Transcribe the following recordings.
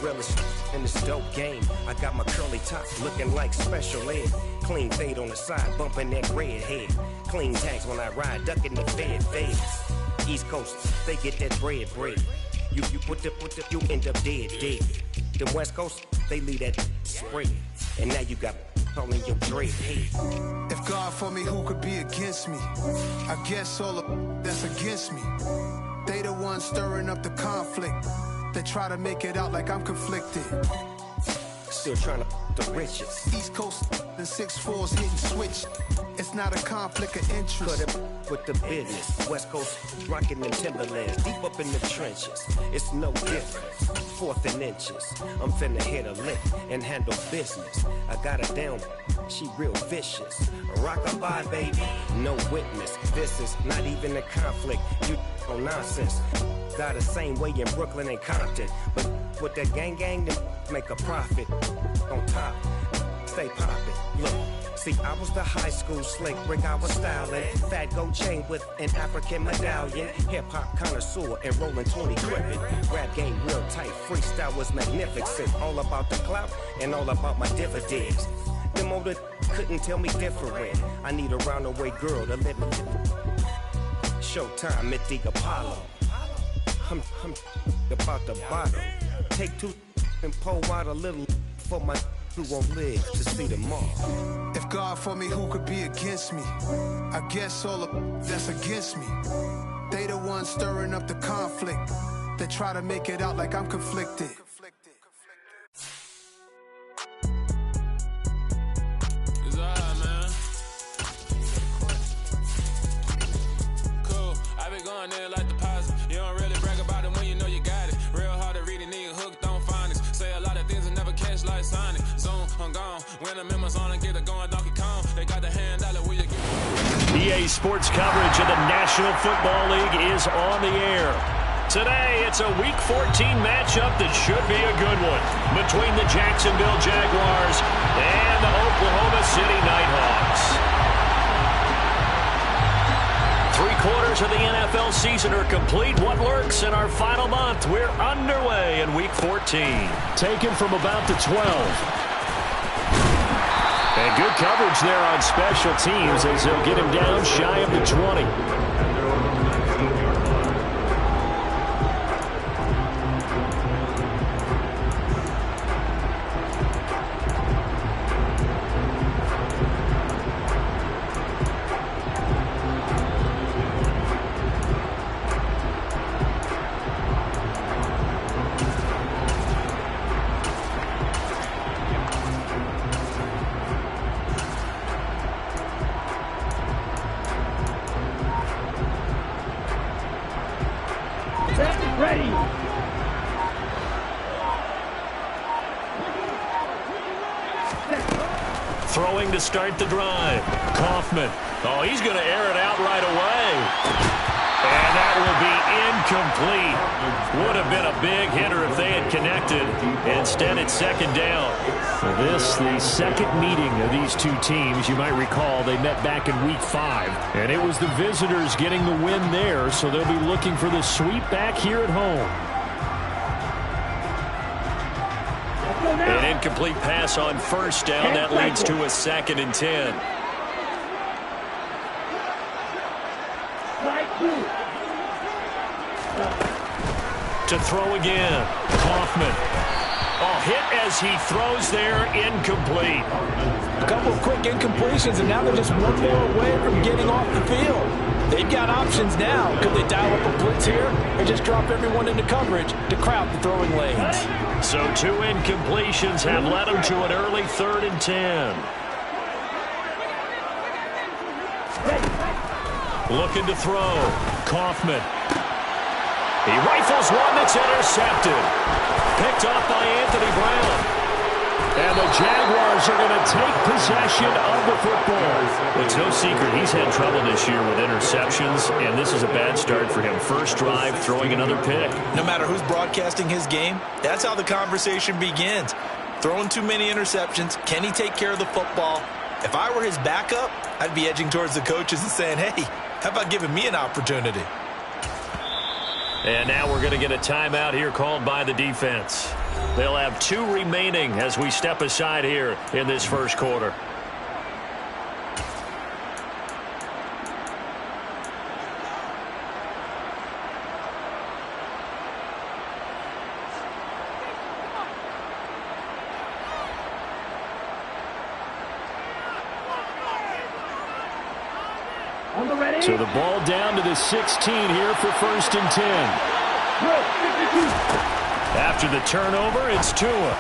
realest in this dope game. I got my curly top looking like special ed. Clean fade on the side, bumping that red head. Clean tags when I ride, ducking the fades. East Coast, they get that bread. You put the, you end up dead. The West Coast, they leave that spread. And now you got all in your dread head. If God for me, who could be against me? I guess all of that's against me. They the ones stirring up the conflict. They try to make it out like I'm conflicted. Still trying to the riches. East Coast and 6'4's hitting switch. It's not a conflict of interest. Cut it with the business. West Coast rocking them Timberlands, deep up in the trenches. It's no difference. 4th and inches. I'm finna hit a lick and handle business. I got her down. She real vicious. Rock-a-bye, baby. No witness. This is not even a conflict. You on nonsense. Got the same way in Brooklyn and Compton. But with that gang, then make a profit. On top, stay poppin'. Look, see, I was the high school slick Rick, I was styling. Fat gold chain with an African medallion. Hip-hop connoisseur and rolling 20 crippin'. Rap game real tight, freestyle was magnificent. All about the clout and all about my dividends. Them older couldn't tell me different. I need a round-away girl to let me. Showtime at the Apollo. I'm about the bottle. Take 2 and pour out a little for my who won't live to see tomorrow. If God for me, who could be against me? I guess all of that's against me. They the ones stirring up the conflict. They try to make it out like I'm conflicted. It's alright, man. Cool. I been going there like deposit. You don't really brag about it when you know you got it. Real hard to read a nigga hooked on phonics. Say a lot of things and never catch like Sonic. Zoom, I'm gone. When I'm in my zone, I get it going Donkey Kong. They got the hand dollar where you get. EA Sports coverage of the National Football League is on the air. Today, it's a Week 14 matchup that should be a good one between the Jacksonville Jaguars and the Oklahoma City Nighthawks. 3/4 of the NFL season are complete. What lurks in our final month? We're underway in Week 14. Taken from about the 12. And good coverage there on special teams as they'll get him down shy of the 20. Ready. Throwing to start the drive. Kaufman. Oh, he's going to air it out right away. And that will be incomplete. Would have been a big hitter if they had connected. Instead, it's second down. For this, the second meeting of these two teams. You might recall they met back in Week 5. And it was the visitors getting the win there, so they'll be looking for the sweep back here at home. An incomplete pass on first down. That leads to a 2nd and 10. To throw again. Kaufman. Oh, hit as he throws there. Incomplete. A couple of quick incompletions, and now they're just one more away from getting off the field. They've got options now. Could they dial up a blitz here or just drop everyone into coverage to crowd the throwing lanes? So 2 incompletions have led them to an early 3rd and 10. Looking to throw. Kaufman. He rifles one that's intercepted. Picked off by Anthony Brown. And the Jaguars are going to take possession of the football. It's no secret he's had trouble this year with interceptions, and this is a bad start for him. First drive, throwing another pick. No matter who's broadcasting his game, that's how the conversation begins. Throwing too many interceptions, can he take care of the football? If I were his backup, I'd be edging towards the coaches and saying, hey, how about giving me an opportunity? And now we're going to get a timeout here called by the defense. They'll have 2 remaining as we step aside here in this first quarter. So the ball down to the 16 here for 1st and 10. After the turnover, it's Tua.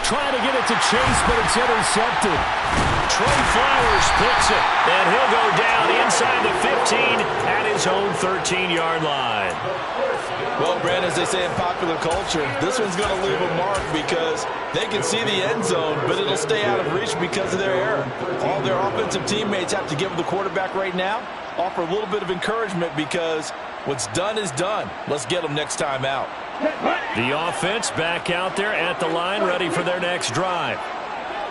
Trying to get it to Chase, but it's intercepted. Trey Flowers picks it, and he'll go down inside the 15 at his own 13-yard line. Well, Brand, as they say in popular culture, this one's going to leave a mark because they can see the end zone, but it'll stay out of reach because of their error. All their offensive teammates have to give the quarterback right now, offer a little bit of encouragement because what's done is done. Let's get them next time out. The offense back out there at the line, ready for their next drive.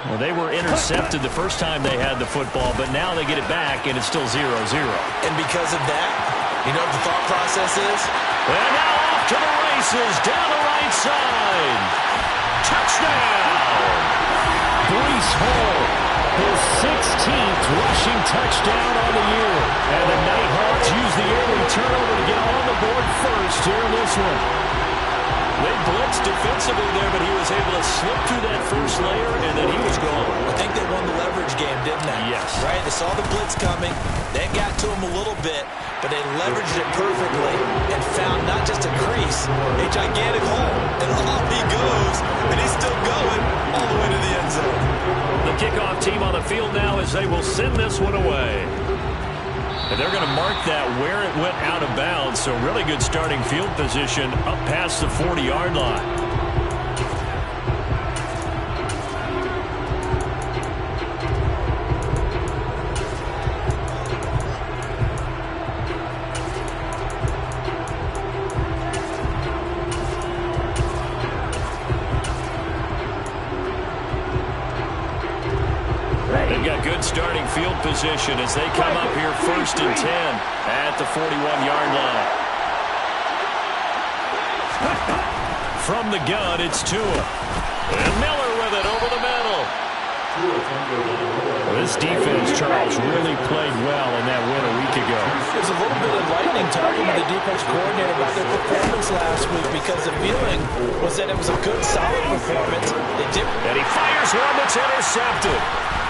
Well, they were intercepted the first time they had the football, but now they get it back, and it's still 0-0. And because of that, you know what the thought process is? And now off to the races, down the right side. Touchdown! Breece Hall, his 16th rushing touchdown on the year. And the Nighthawks use the early turnover to get on the board first here in this one. They blitzed defensively there, but he was able to slip through that first layer, and then he was gone. I think they won the leverage game, didn't they? Yes. Right? They saw the blitz coming. They got to him a little bit, but they leveraged it perfectly and found not just a crease, a gigantic hole. And off he goes, and he's still going all the way to the end zone. The kickoff team on the field now as they will send this one away. And they're going to mark that where it went out of bounds, so really good starting field position up past the 40-yard line. Starting field position as they come up here 1st and 10 at the 41-yard line. From the gun, it's Tua. And Miller with it over the middle. This defense, Charles, really played well in that win a week ago. There's a little bit of lightning talking with the defense coordinator about their performance last week because the feeling was that it was a good, solid performance. And he fires one that's intercepted.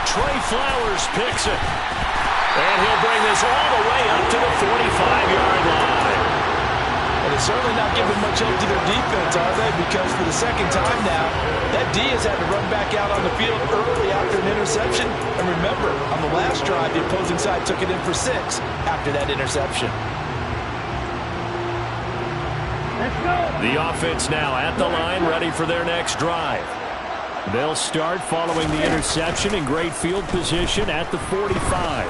Trey Flowers picks it. And he'll bring this all the way up to the 45-yard line. And they're certainly not giving much help to their defense, are they? Because for the second time now, that D has had to run back out on the field early after an interception. And remember, on the last drive, the opposing side took it in for 6 after that interception. Let's go. The offense now at the line, ready for their next drive. They'll start following the interception in great field position at the 45.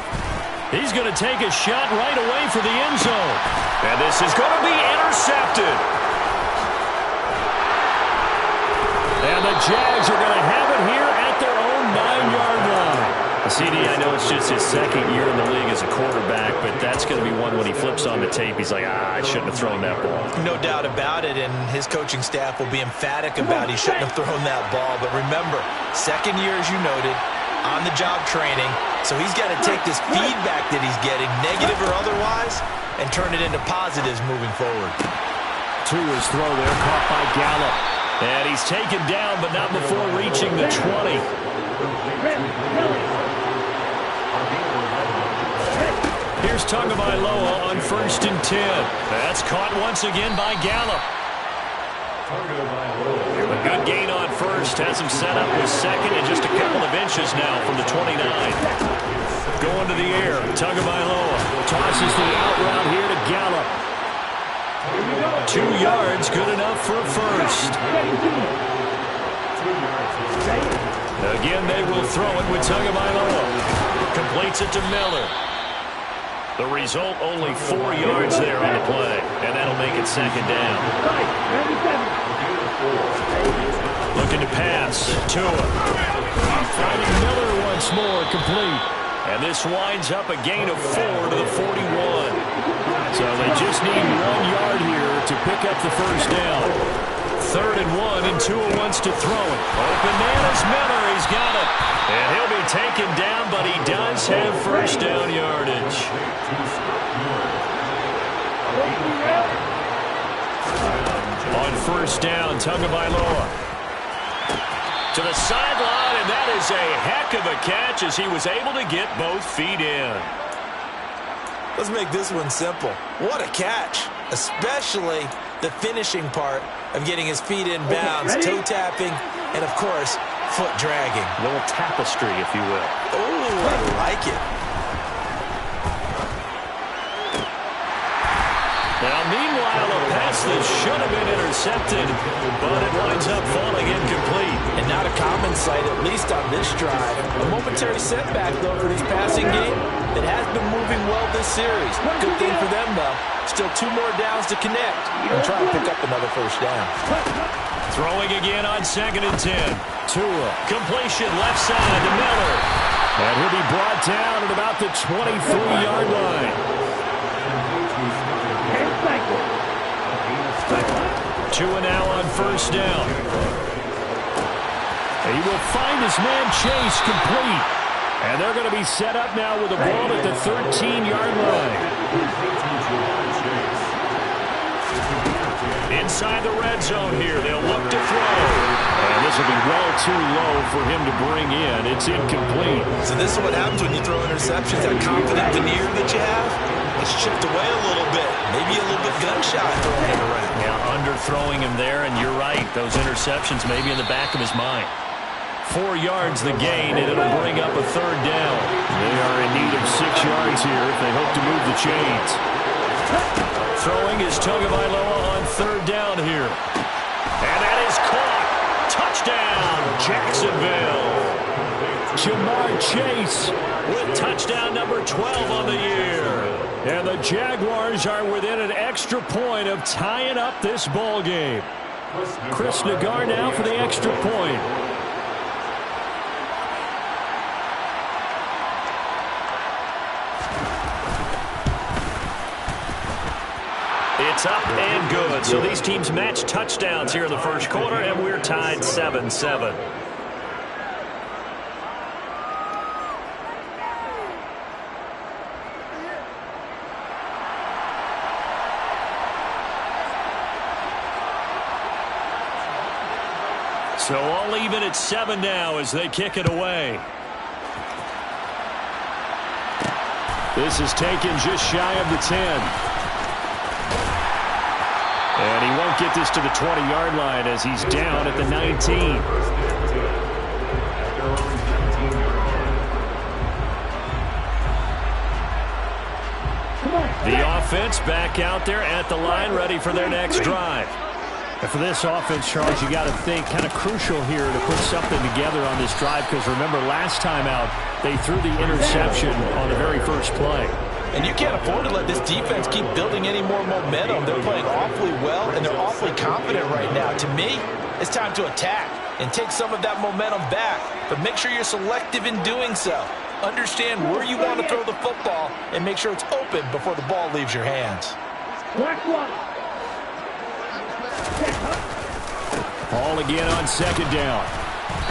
He's going to take a shot right away for the end zone. And this is going to be intercepted. And the Jags are going to have it here at their own 9-yard line. CD, I know it's just his second year in the league as a quarterback, but that's going to be one when he flips on the tape. He's like, I shouldn't have thrown that ball. No doubt about it, and his coaching staff will be emphatic about he shouldn't have thrown that ball. But remember, second year, as you noted, on-the-job training, so he's got to take this feedback that he's getting, negative or otherwise, and turn it into positives moving forward. Tua's throw there, caught by Gallup. And he's taken down, but not before reaching the 20. Here's Tagovailoa on 1st and 10. That's caught once again by Gallup. A good gain on first. Has him set up with second and just a couple of inches now from the 29. Going to the air. Tagovailoa tosses the out route here to Gallup. 2 yards, good enough for a first. Again, they will throw it with Tagovailoa. Completes it to Miller. The result, only 4 yards there on the play, and that'll make it second down. Looking to pass. Tua. Finding Miller once more, complete. And this winds up a gain of 4 to the 41. So they just need 1 yard here to pick up the first down. 3rd and 1, and Tua wants to throw it. Open man is Miller. He's got it. And he'll be taken down, but he does have first down yardage. On first down, Tagovailoa to the sideline, and that is a heck of a catch as he was able to get both feet in. Let's make this one simple. What a catch, especially the finishing part of getting his feet in bounds, toe tapping, and of course, foot dragging. A little tapestry, if you will. Oh, I like it. Now, meanwhile, a pass that should have been intercepted, but it winds up falling incomplete. And not a common sight, at least on this drive. A momentary setback, though, for this passing game. It has been moving well this series. Good thing for them, though. Still 2 more downs to connect and try to pick up another first down. Throwing again on 2nd and 10. Tua, completion left side to Miller. And he'll be brought down at about the 23-yard line. Tua now on first down. He will find his man Chase complete. And they're going to be set up now with a ball at the 13-yard line. Inside the red zone here, they'll look to throw. And this will be well too low for him to bring in. It's incomplete. So this is what happens when you throw interceptions. That confident veneer that you have, it's chipped away a little bit. Maybe a little bit gun-shy throwing it around. Yeah, underthrowing him there, and you're right. Those interceptions may be in the back of his mind. 4 yards the gain, and it'll bring up a 3rd down. They are in need of 6 yards here if they hope to move the chains. Throwing is Tagovailoa on 3rd down here. And that is caught. Touchdown, Jacksonville. Jamar Chase with touchdown number 12 on the year. And the Jaguars are within an extra point of tying up this ball game. Chris Nagar now for the extra point. It's up and good. So these teams match touchdowns here in the first quarter, and we're tied 7-7. So all even at 7 now as they kick it away. This is taken just shy of the 10. And he won't get this to the 20-yard line as he's down at the 19. The offense back out there at the line, ready for their next drive. And for this offense, Charles, you got to think kind of crucial here to put something together on this drive, because remember, last time out, they threw the interception on the very first play. And you can't afford to let this defense keep building any more momentum. They're playing awfully well, and they're awfully confident right now. To me, it's time to attack and take some of that momentum back. But make sure you're selective in doing so. Understand where you want to throw the football and make sure it's open before the ball leaves your hands. Ball again on 2nd down.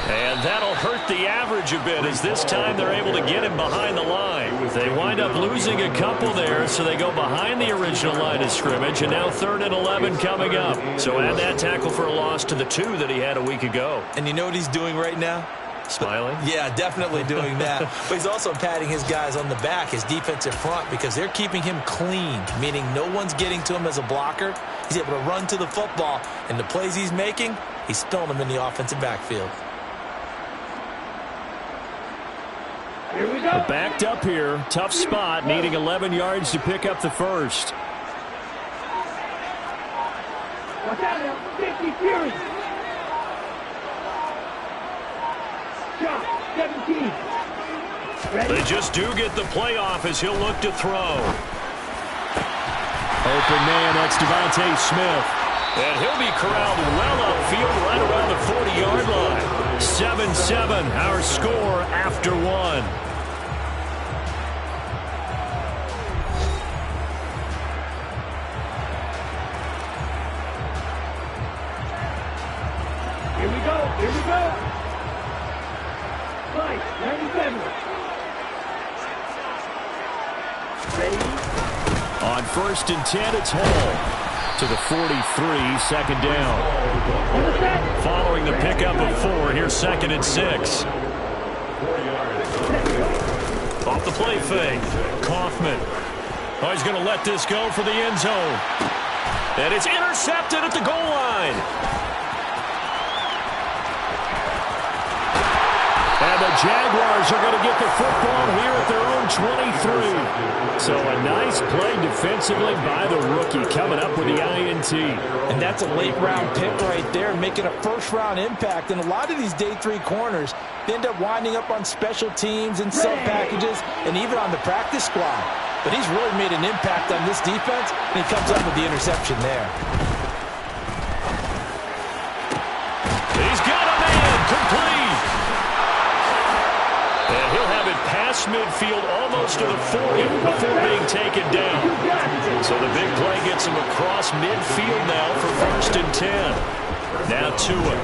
And that'll hurt the average a bit as this time they're able to get him behind the line. They wind up losing a couple there, so they go behind the original line of scrimmage, and now 3rd and 11 coming up. So add that tackle for a loss to the 2 that he had a week ago. And you know what he's doing right now? Smiling? Yeah, definitely doing that. But he's also patting his guys on the back, his defensive front, because they're keeping him clean, meaning no one's getting to him as a blocker. He's able to run to the football, and the plays he's making, he's throwing them in the offensive backfield. Here we go. Backed up here. Tough spot, needing 11 yards to pick up the first. Watch out now. 50 Fury. Shot. 17. Ready? They just do get the playoff as he'll look to throw. Open man, that's Devontae Smith. And he'll be corralled well upfield right around the 40-yard line. 7-7, our score after 1. Here we go. Mike, 97. Ready? On 1st and 10, it's Hall to the 43, second down. Following the pickup of 4, here's 2nd and 6. Off the play fake, Kaufman. Oh, he's going to let this go for the end zone. And it's intercepted at the goal line. And the Jaguars are going to get the football here at their own 23. So a nice play defensively by the rookie coming up with the INT. And that's a late-round pick right there, making a first-round impact. And a lot of these day 3 corners, they end up winding up on special teams and sub-packages and even on the practice squad. But he's really made an impact on this defense, and he comes up with the interception there. He's got a man, complete. And he'll have it past midfield almost to the 40 before being taken down. So the big play gets him across midfield now for 1st and 10. Now Tua.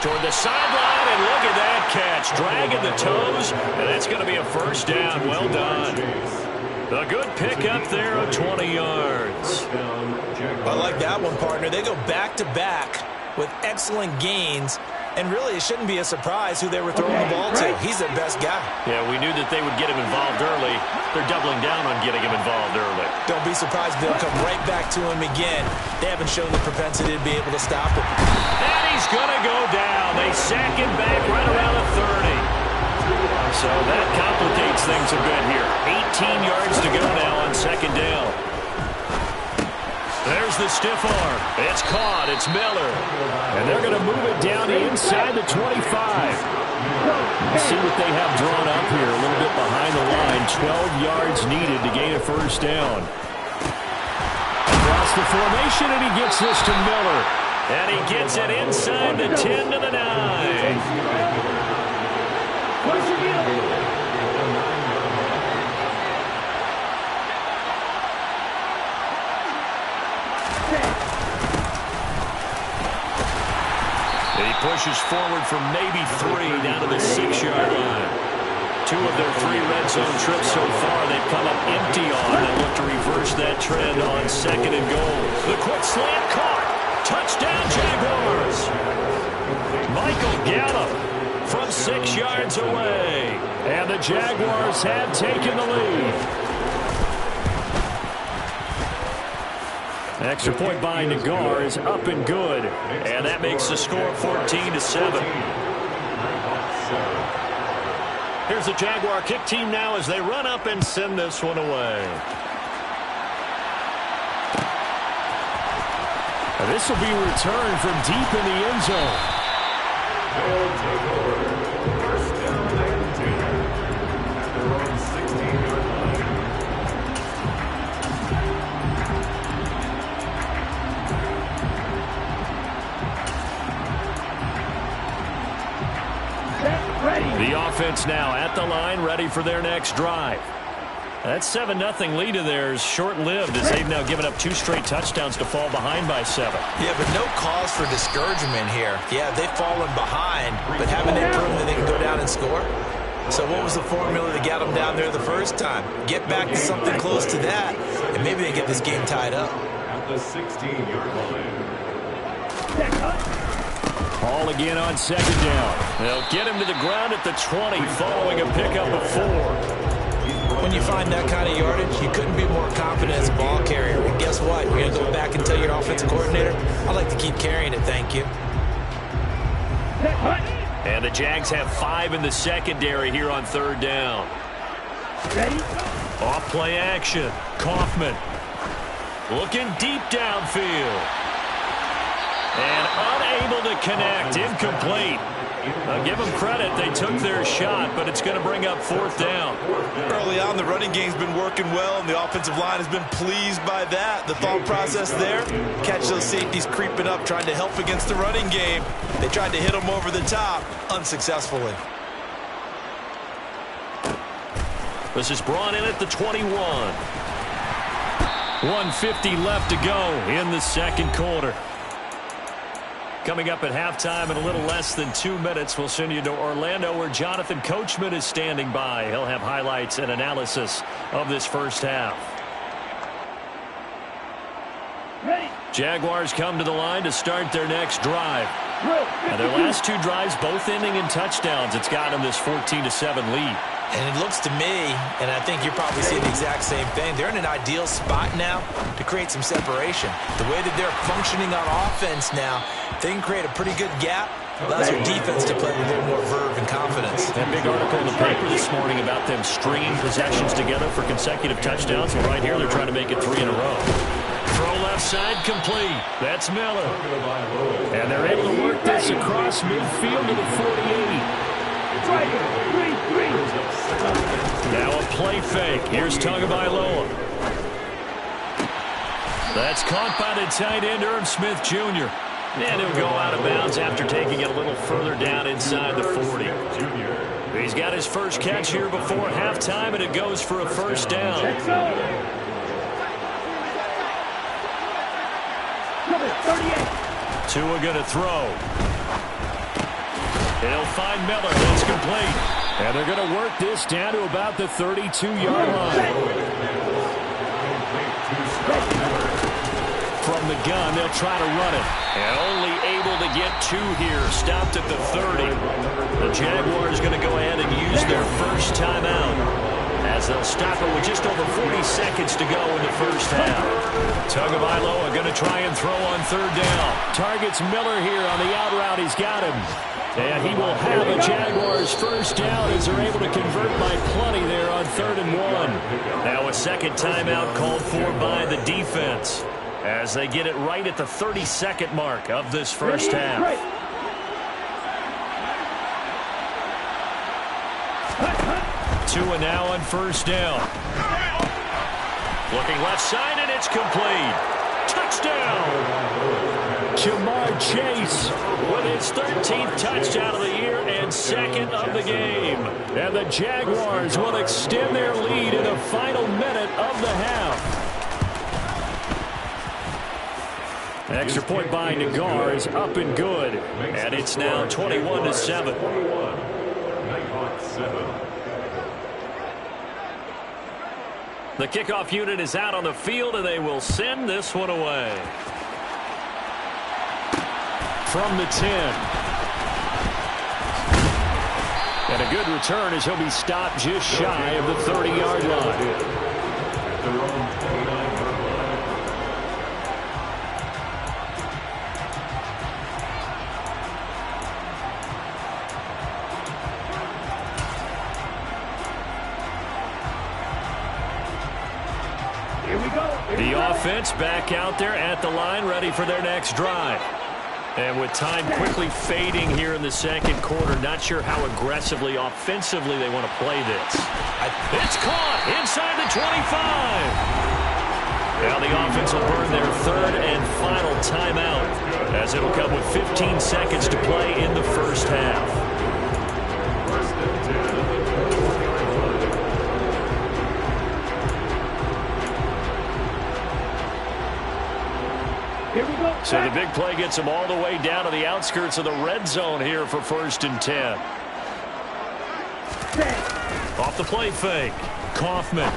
Toward the sideline, and look at that catch. Dragging the toes, and that's going to be a first down. Well done. A good pickup there of 20 yards. I like that one, partner. They go back-to-back with excellent gains. And really, it shouldn't be a surprise who they were throwing the ball to. He's their best guy. Yeah, we knew that they would get him involved early. They're doubling down on getting him involved early. Don't be surprised if they'll come right back to him again. They haven't shown the propensity to be able to stop him. And he's going to go down. They sack him back right around the 30. So that complicates things a bit here. 18 yards to go now on 2nd down. There's the stiff arm. It's caught. It's Miller. And they're going to move it down inside the 25. Let's see what they have drawn up here. A little bit behind the line. 12 yards needed to gain a first down. Across the formation, and he gets this to Miller. And he gets it inside the 10 to the 9. And he pushes forward for maybe 3 down to the 6-yard line. 2 of their 3 red zone trips so far they've come up empty on. They look to reverse that trend on 2nd and goal. The quick slant caught. Touchdown Jaguars. Michael Gallup from 6 yards away. And the Jaguars have taken the lead. Extra point by Nagar is up and good. And that makes the score 14-7. Here's the Jaguar kick team now as they run up and send this one away. And this will be returned from deep in the end zone. The offense now at the line, ready for their next drive. That 7-0 lead of theirs short-lived as they've now given up 2 straight touchdowns to fall behind by 7. Yeah, but no cause for discouragement here. Yeah, they've fallen behind, but haven't they proven that they can go down and score? So what was the formula that got them down there the first time? Get back to something close to that, and maybe they get this game tied up. At the 16-yard line. Hall again on 2nd down. They'll get him to the ground at the 20 following a pickup of 4. When you find that kind of yardage, you couldn't be more confident as a ball carrier. And guess what? You're going to go back and tell your offensive coordinator, I'd like to keep carrying it, thank you. And the Jags have 5 in the secondary here on 3rd down. Ready? Off play action. Kaufman looking deep downfield. And unable to connect. Incomplete. I'll give them credit. They took their shot, but it's going to bring up 4th down. Early on, the running game's been working well, and the offensive line has been pleased by that. The thought process there, catch those safeties creeping up, trying to help against the running game. They tried to hit them over the top, unsuccessfully. This is brought in at the 21. 1:50 left to go in the 2nd quarter. Coming up at halftime in a little less than 2 minutes, we'll send you to Orlando where Jonathan Coachman is standing by. He'll have highlights and analysis of this first half. Ready. Jaguars come to the line to start their next drive. Now their last 2 drives both ending in touchdowns. It's got them this 14-7 lead. And it looks to me, and I think you're probably seeing the exact same thing, they're in an ideal spot now to create some separation. The way that they're functioning on offense now, they can create a pretty good gap. Allows their defense to play with a little more verve and confidence. That big article in the paper this morning about them stringing possessions together for consecutive touchdowns. Well, right here, they're trying to make it 3 in a row. Throw left side complete. That's Miller. And they're able to work this across midfield to the 48. Now a play fake. Here's Tagovailoa. That's caught by the tight end, Irv Smith Jr. And he'll go out of bounds after taking it a little further down inside the 40. He's got his first catch here before halftime, and it goes for a first down. Tua going to throw. He'll find Miller. That's complete. And they're going to work this down to about the 32-yard line. From the gun, they'll try to run it. And only able to get 2 here. Stopped at the 30. The Jaguars going to go ahead and use their first timeout, as they'll stop it with just over 40 seconds to go in the first half. Tagovailoa going to try and throw on 3rd down. Targets Miller here on the out route. He's got him. And he will have a Jaguars first down as they're able to convert by plenty there on 3rd and 1. Now a second timeout called for by the defense as they get it right at the 32nd mark of this first half. Tua now on 1st down. Looking left side, and it's complete. Touchdown! Jamar Chase with his 13th touchdown of the year and 2nd of the game. And the Jaguars will extend their lead in the final minute of the half. An extra point by Nagar is up and good. And it's now 21-7. The kickoff unit is out on the field, and they will send this one away. From the 10. And a good return as he'll be stopped just shy of the 30-yard line. Here we go. The offense back out there at the line, ready for their next drive. And with time quickly fading here in the second quarter, not sure how aggressively, offensively they want to play this. It's caught inside the 25. Now the offense will burn their 3rd and final timeout, as it'll come with 15 seconds to play in the first half. So the big play gets them all the way down to the outskirts of the red zone here for 1st and 10. Off the play fake. Kaufman.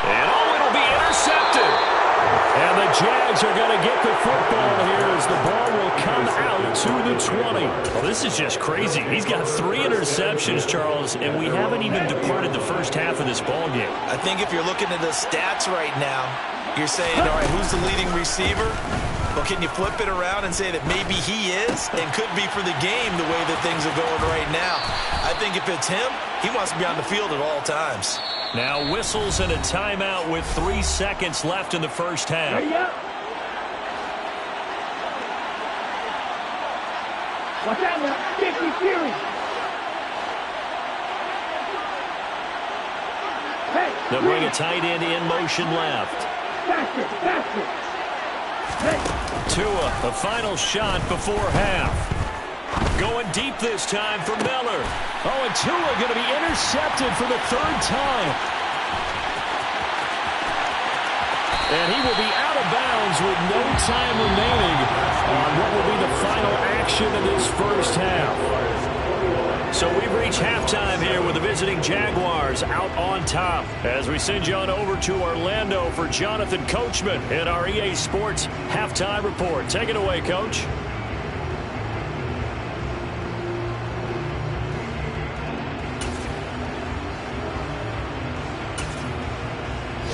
And it'll be intercepted. And the Jags are going to get the football here as the ball will come out to the 20. Well, this is just crazy. He's got 3 interceptions, Charles, and we haven't even departed the first half of this ball game. I think if you're looking at the stats right now, you're saying, all right, who's the leading receiver? Well, can you flip it around and say that maybe he is and could be for the game the way that things are going right now? I think if it's him, he wants to be on the field at all times. Now whistles and a timeout with 3 seconds left in the first half. Watch out now. 50 Fury. They'll bring a tight end in motion left. Faster. Tua, the final shot before half. Going deep this time for Miller. Oh, and Tua going to be intercepted for the 3rd time. And he will be out of bounds with no time remaining. first half. So we've reached halftime here with the visiting Jaguars out on top. As we send you on over to Orlando for Jonathan Coachman in our EA Sports Halftime Report. Take it away, Coach.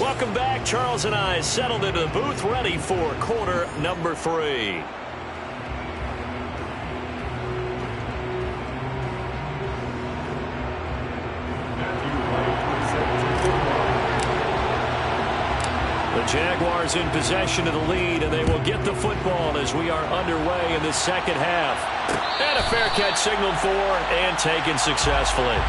Welcome back. Charles and I settled into the booth, ready for quarter number 3. The Jaguars in possession of the lead, and they will get the football as we are underway in the second half. And a fair catch signaled for and taken successfully.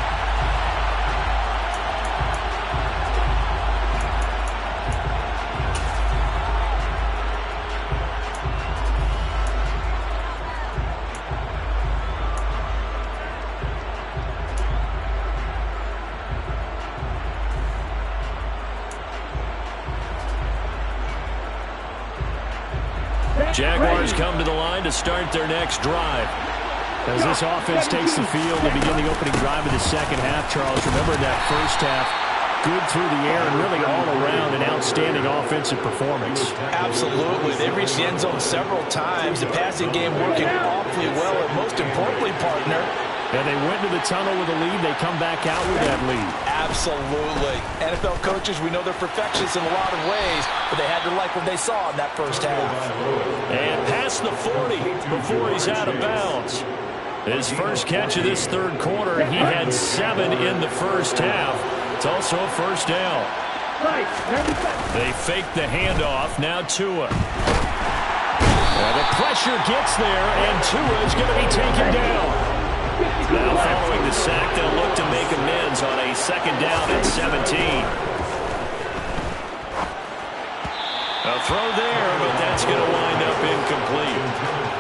Jaguars come to the line to start their next drive. As this offense takes the field to begin the opening drive of the second half, Charles, remember in that first half, good through the air and really all around an outstanding offensive performance. Absolutely. They reached the end zone several times. The passing game working awfully well, and most importantly, partner, and they went to the tunnel with a lead. They come back out with that lead. Absolutely. NFL coaches, we know they're perfectionists in a lot of ways, but they had to like what they saw in that first half. And past the 40 before he's out of bounds. His first catch of this third quarter, he had 7 in the first half. It's also a first down. They fake the handoff. Now Tua. And the pressure gets there, and Tua is going to be taken down. Now following the sack, they'll look to make amends on a second down at 17. A throw there, but that's going to wind up incomplete.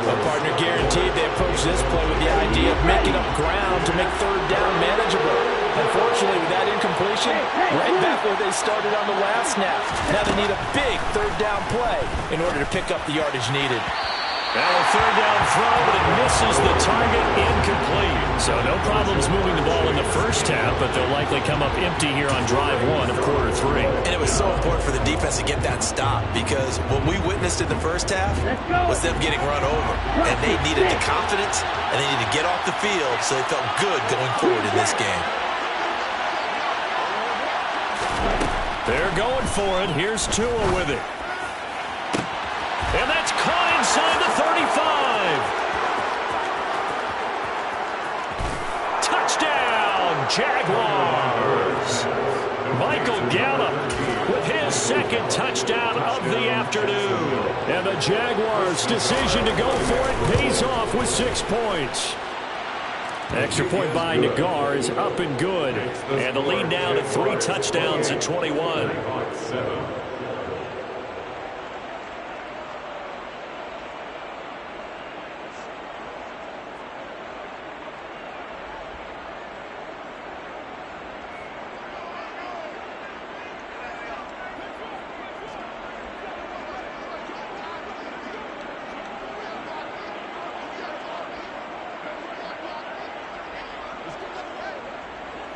A partner guaranteed they approach this play with the idea of making up ground to make third down manageable. Unfortunately, with that incompletion, right back where they started on the last snap. Now they need a big third down play in order to pick up the yardage needed. Now a third down throw, but it misses the target, incomplete. So no problems moving the ball in the first half, but they'll likely come up empty here on drive 1 of quarter 3. And it was so important for the defense to get that stop, because what we witnessed in the first half was them getting run over. And they needed the confidence, and they needed to get off the field so they felt good going forward in this game. They're going for it. Here's Tua with it. And that's caught inside the 35. Touchdown, Jaguars. Michael Gallup with his second touchdown of the afternoon. And the Jaguars' decision to go for it pays off with 6 points. Extra point by Nagar is up and good. And the lead now to 3 touchdowns at 21.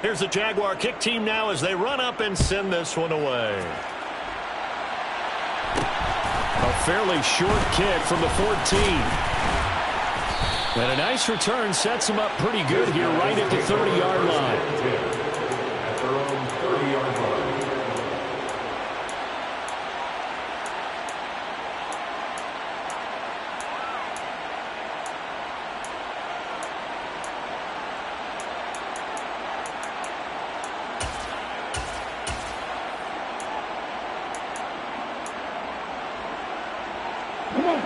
Here's the Jaguar kick team now as they run up and send this one away. A fairly short kick from the 14. And a nice return sets him up pretty good here right at the 30-yard line. At their own 30-yard line.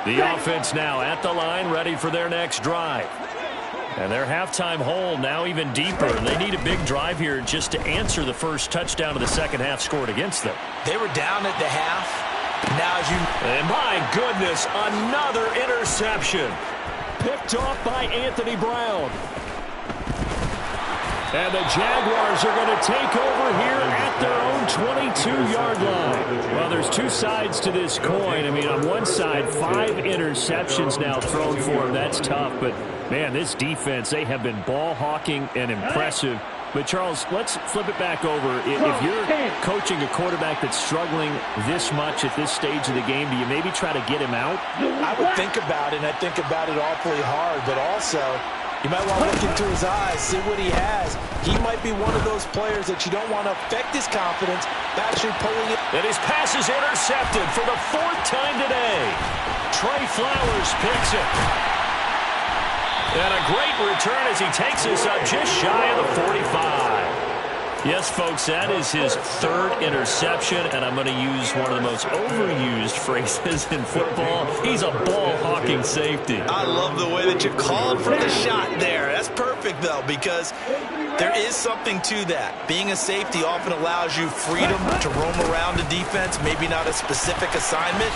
The offense now at the line, ready for their next drive. And their halftime hole now even deeper. They need a big drive here just to answer the first touchdown of the second half scored against them. They were down at the half. Now as you... And my goodness, another interception. Picked off by Anthony Brown. And the Jaguars are going to take over here at their own 22-yard line. Well, there's two sides to this coin. I mean, on one side, 5 interceptions now thrown for them. That's tough. But, man, this defense, they have been ball hawking and impressive. But, Charles, let's flip it back over. If you're coaching a quarterback that's struggling this much at this stage of the game, do you maybe try to get him out? I would think about it, and I think about it awfully hard. But also, you might want to look into his eyes, see what he has. He might be one of those players that you don't want to affect his confidence by actually pulling it. And his pass is intercepted for the 4th time today. Trey Flowers picks it. And a great return as he takes us up just shy of the 45. Yes, folks, that is his 3rd interception, and I'm going to use one of the most overused phrases in football. He's a ball-hawking safety. I love the way that you called for the shot there. That's perfect, though, because there is something to that. Being a safety often allows you freedom to roam around the defense, maybe not a specific assignment.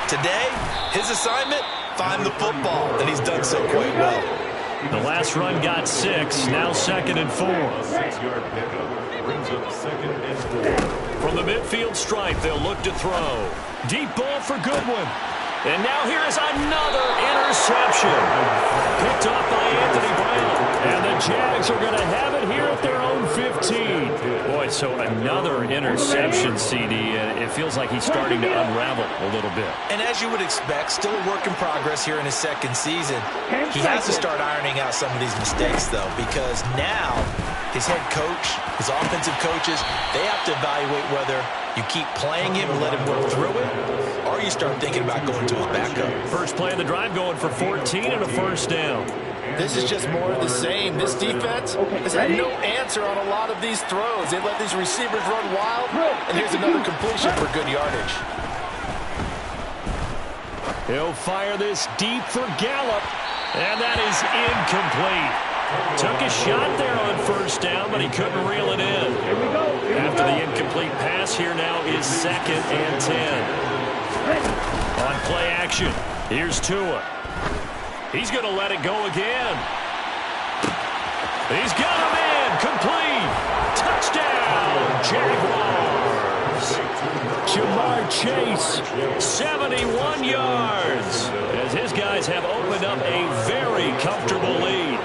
Today, his assignment, find the football, and he's done so quite well. The last run got 6, now 2nd and 4. 6-yard pickup brings up 2nd and 4. From the midfield stripe, they'll look to throw. Deep ball for Goodwin. And now here is another interception. Picked off by Anthony Brown. And the Jags are going to have it here at their own 15. Boy, so another interception, CD. And it feels like he's starting to unravel a little bit. And as you would expect, still a work in progress here in his 2nd season. He has to start ironing out some of these mistakes, though, because now his head coach, his offensive coaches, they have to evaluate whether you keep playing him and let him work through it, or you start thinking about going to his backup. First play of the drive going for 14 and a 1st down. This is just more of the same. This defense has had no answer on a lot of these throws. They let these receivers run wild, and here's another completion for good yardage. He'll fire this deep for Gallup, and that is incomplete. Took a shot there on 1st down, but he couldn't reel it in. After the incomplete pass, here now is 2nd and 10. On play action, here's Tua. He's going to let it go again. He's got him in. Complete. Touchdown, Jaguars. Jamar Chase, 71 yards, as his guys have opened up a very comfortable lead.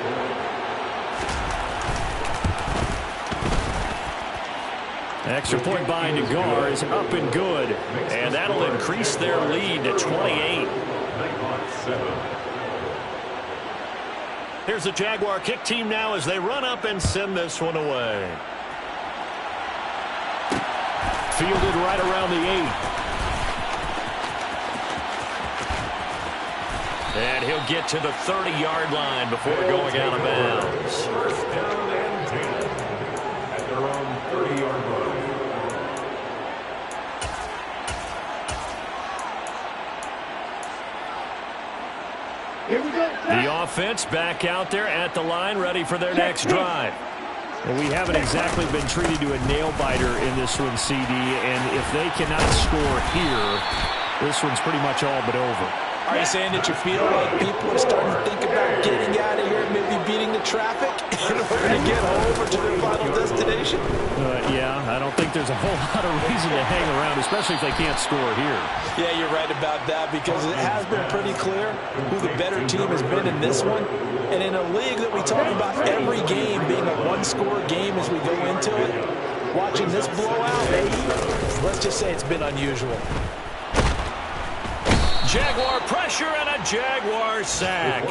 Extra point by Nagar is up and good, and that'll increase their lead to 28. Here's the Jaguar kick team now as they run up and send this one away. Fielded right around the 8. And he'll get to the 30-yard line before going out of bounds. 1st down and 10 at their own 30-yard line. Here we go. The offense back out there at the line, ready for their next drive. And we haven't exactly been treated to a nail-biter in this one, CD. And if they cannot score here, this one's pretty much all but over. Are you saying that you feel like people are starting to think about getting out of here and maybe beating the traffic in order to get home or to their final destination? Yeah, I don't think there's a whole lot of reason to hang around, especially if they can't score here. Yeah, you're right about that, because it has been pretty clear who the better team has been in this one. And in a league that we talk about every game being a one-score game as we go into it, watching this blowout, let's just say it's been unusual. Jaguar pressure and a Jaguar sack.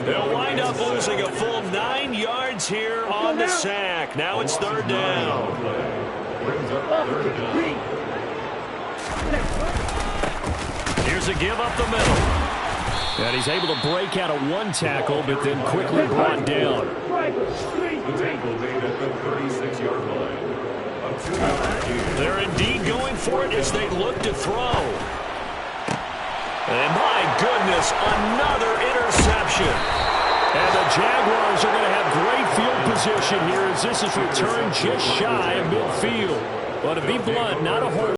They'll wind up losing a full 9 yards here on the sack. Now it's 3rd down. Here's a give up the middle. And he's able to break out of one tackle, but then quickly brought down. The tackle made at the 36-yard line. A 2-yard gain. They're indeed going for it as they look to throw. And my goodness, another interception. And the Jaguars are going to have great field position here as this is returned just shy of midfield. But to be blunt, not a whole